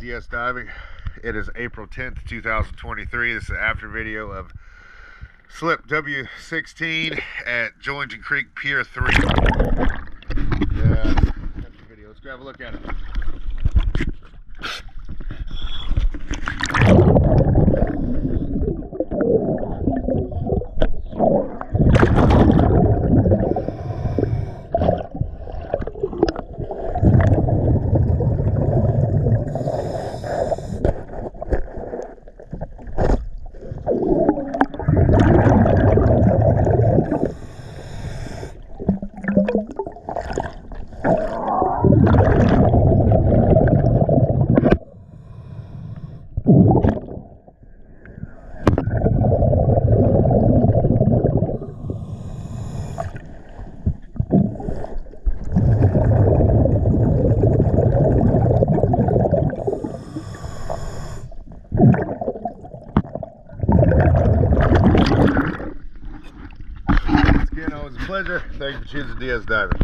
DS Diving. It is April 10th, 2023. This is an after video of slip W16 at Julington Creek Pier 3. Yeah, after video. Let's grab a look at it. Again, always a pleasure. Thank you for choosing DS Diving.